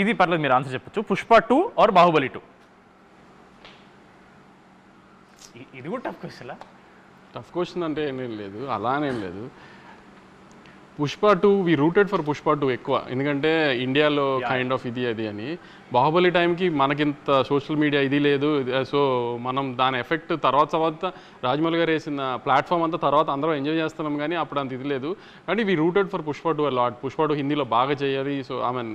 ఇది పర్లేదు, మీరు ఆన్సర్ చెప్పొచ్చు. పుష్ప 2 ఆర్ బాహుబలి 2? ఇది కూడా టఫ్ క్వశ్చన్. టఫ్ క్వశ్చన్ అంటే ఏమేం లేదు, అలానేం లేదు. పుష్ప 2 వి రూటెడ్ ఫర్ పుష్ప 2 ఎక్కువ, ఎందుకంటే ఇండియాలో కైండ్ ఆఫ్ ఇది అది అని. బాహుబలి టైంకి మనకింత సోషల్ మీడియా ఇది లేదు, సో మనం దాని ఎఫెక్ట్ తర్వాత రాజమౌళి గారు వేసిన ప్లాట్ఫామ్ అంతా తర్వాత అందరం ఎంజాయ్ చేస్తున్నాం, కానీ అప్పుడు అంత ఇది లేదు. కానీ we rooted for Pushpa 2 lot. Pushpa 2 హిందీలో బాగా చేయాలి, సో ఐ మీన్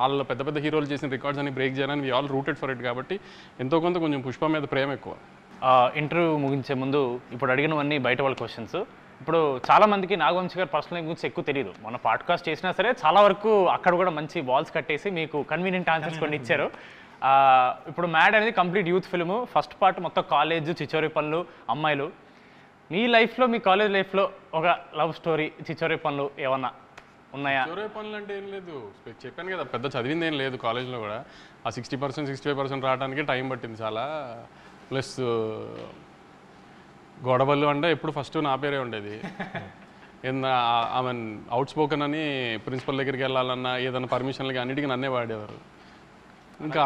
వాళ్ళ పెద్ద పెద్ద హీరోలు చేసిన రికార్డ్స్ అని బ్రేక్ చేయాలని we all rooted for it. కాబట్టి ఎంతో కొంత కొంచెం పుష్ప మీద ప్రేమ ఎక్కువ. ఇంటర్వ్యూ ముగించే ముందు ఇప్పుడు అడిగినవన్నీ బయట వాళ్ళ క్వశ్చన్స్. ఇప్పుడు చాలామందికి నాగవంశీ గారు పర్సనల్ గురించి ఎక్కువ తెలియదు. మన పాడ్కాస్ట్ చేసినా సరే చాలా వరకు అక్కడ కూడా మంచి వాల్స్ కట్టేసి మీకు కన్వీనియంట్ ఆన్సర్స్ కొన్ని ఇచ్చారు. ఇప్పుడు మ్యాడ్ అనేది complete youth film. First part మొత్తం కాలేజ్, చిచ్చోరి పనులు, అమ్మాయిలు. మీ లైఫ్లో, మీ కాలేజ్ లైఫ్లో ఒక లవ్ స్టోరీ, చిచ్చోరి పనులు ఏమన్నా ఉన్నాయా? చిచ్చోరి పనులు అంటే ఏం లేదు, చెప్పాను కదా, పెద్ద చదివింది ఏం లేదు కాలేజ్లో కూడా. ఆ 60% 65% రావడానికి టైం పట్టింది చాలా. ప్లస్ గొడవలు అంటే ఎప్పుడు ఫస్ట్ నా పేరే ఉండేది. ఐ మీన్ అవుట్ స్పోకన్ అని ప్రిన్సిపల్ దగ్గరికి వెళ్ళాలన్నా ఏదైనా పర్మిషన్లకి అన్నిటికీ నన్నే వాడేవారు. ఇంకా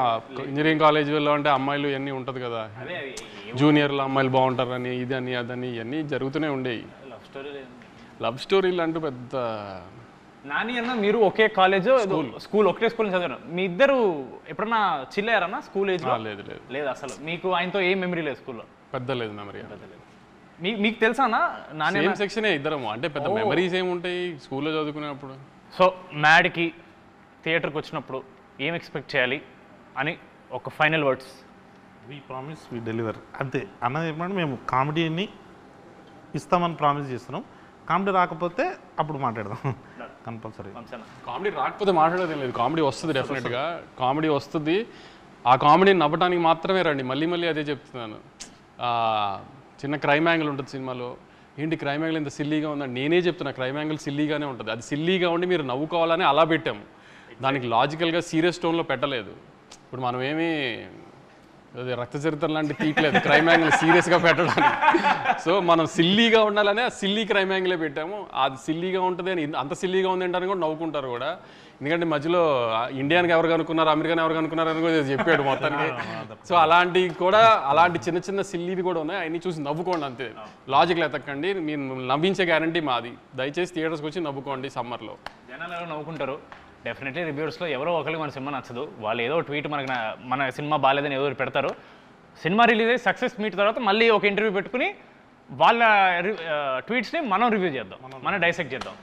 ఇంజనీరింగ్ కాలేజీలో అంటే అమ్మాయిలు ఇవన్నీ ఉంటుంది కదా, జూనియర్లు అమ్మాయిలు బాగుంటారని ఇదని అదని ఇవన్నీ జరుగుతూనే ఉండేవి. లవ్ స్టోరీలు అంటూ పెద్ద. నాని అన్న మీరు ఒకే కాలేజ్, స్కూల్ ఒకటే స్కూల్ చదివారు. మీ ఇద్దరు ఎప్పుడన్నా చిల్ అయ్యారన్నా స్కూల్ ఏజ్? లేదు లేదు లేదు అసలు. మీకు ఆయనతో ఏం మెమరీ లేదు స్కూల్లో? పెద్ద లేదు మెమరీ. మీకు తెలుసా అన్న? నాని సేమ్ సెక్షనే ఇద్దరము, అంటే పెద్ద మెమరీస్ ఏముంటాయి స్కూల్లో చదువుకునేప్పుడు. సో మ్యాడ్కి థియేటర్కి వచ్చినప్పుడు ఏం ఎక్స్పెక్ట్ చేయాలి అని ఒక final words. We promise we deliver, అంతే. అన్నది ఏమంటే మేము కామెడీని ఇస్తామని ప్రామిస్ చేస్తున్నాం. కామెడీ రాకపోతే అప్పుడు మాట్లాడదాం కంపల్సరీ. కామెడీ రాకపోతే మాట్లాడేది లేదు, కామెడీ వస్తుంది డెఫినెట్గా. కామెడీ వస్తుంది, ఆ కామెడీని నవ్వడానికి మాత్రమే రండి. మళ్ళీ మళ్ళీ అదే చెప్తున్నాను. చిన్న క్రైమ్ యాంగిల్ ఉంటుంది సినిమాలో, ఏంటి క్రైమ్ యాంగిల్ ఇంత సిల్లీగా ఉందని నేనే చెప్తున్నా. క్రైమ్ యాంగిల్ సిల్లీగానే ఉంటుంది, అది సిల్లీగా ఉండి మీరు నవ్వుకోవాలని అలా పెట్టాము. దానికి లాజికల్గా సీరియస్ టోన్లో పెట్టలేదు. ఇప్పుడు మనం ఏమీ అది రక్త చరిత్ర లాంటి తీయట్లేదు క్రైమ్ యాంగిల్ సీరియస్గా పెట్టడానికి. సో మనం సిల్లీగా ఉండాలని ఆ సిల్లీ క్రైమ్ యాంగిలే పెట్టాము. అది సిల్లీగా ఉంటుంది అని, అంత సిల్లీగా ఉంది అంటే కూడా నవ్వుకుంటారు కూడా. ఎందుకంటే మధ్యలో ఇండియానికి ఎవరు కనుక్కున్నారు, అమెరికాని ఎవరు కనుక్కున్నారు అని కూడా చెప్పాడు మొత్తానికి. సో అలాంటివి కూడా, అలాంటి చిన్న చిన్న సిల్లీవి కూడా ఉన్నాయి, అవన్నీ చూసి నవ్వుకోండి అంతే. లాజిక్లు ఎతకండి, మీరు నవ్వించే గ్యారంటీ మాది. దయచేసి థియేటర్స్కి వచ్చి నవ్వుకోండి సమ్మర్లో. జనాలు ఎవరు నవ్వుకుంటారు. డెఫినెట్లీ రివ్యూస్లో ఎవరో ఒకరికి మన సినిమా నచ్చదు, వాళ్ళు ఏదో ట్వీట్ మన సినిమా బాగాలేదని ఏదో పెడతారు. సినిమా రిలీజ్ అయ్యి సక్సెస్ మీట్ తర్వాత మళ్ళీ ఒక ఇంటర్వ్యూ పెట్టుకుని వాళ్ళ ట్వీట్స్ని మనం రివ్యూ చేద్దాం, మనం డైసెక్ట్ చేద్దాం.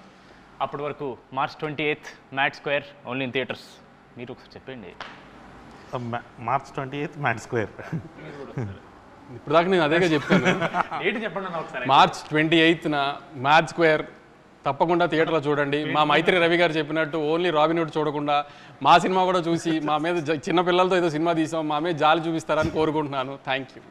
అప్పటి వరకు March 28th mad square only in theatres. మీరు ఒకసారి చెప్పండి. March 28th mad square. ఇప్పుడు దాకా నేను అదేగా చెప్తాను. ఏంటి చెప్పండి ఒకసారి. March 28th మ్యాడ్ స్క్వేర్ తప్పకుండా థియేటర్లో చూడండి. మా మైత్రి రవి గారు చెప్పినట్టు ఓన్లీ రాబిన్హుడ్ చూడకుండా మా సినిమా కూడా చూసి మా మీద చిన్న పిల్లలతో ఏదో సినిమా తీసాం, మా మీద జాలి చూపిస్తారని కోరుకుంటున్నాను. Thank you.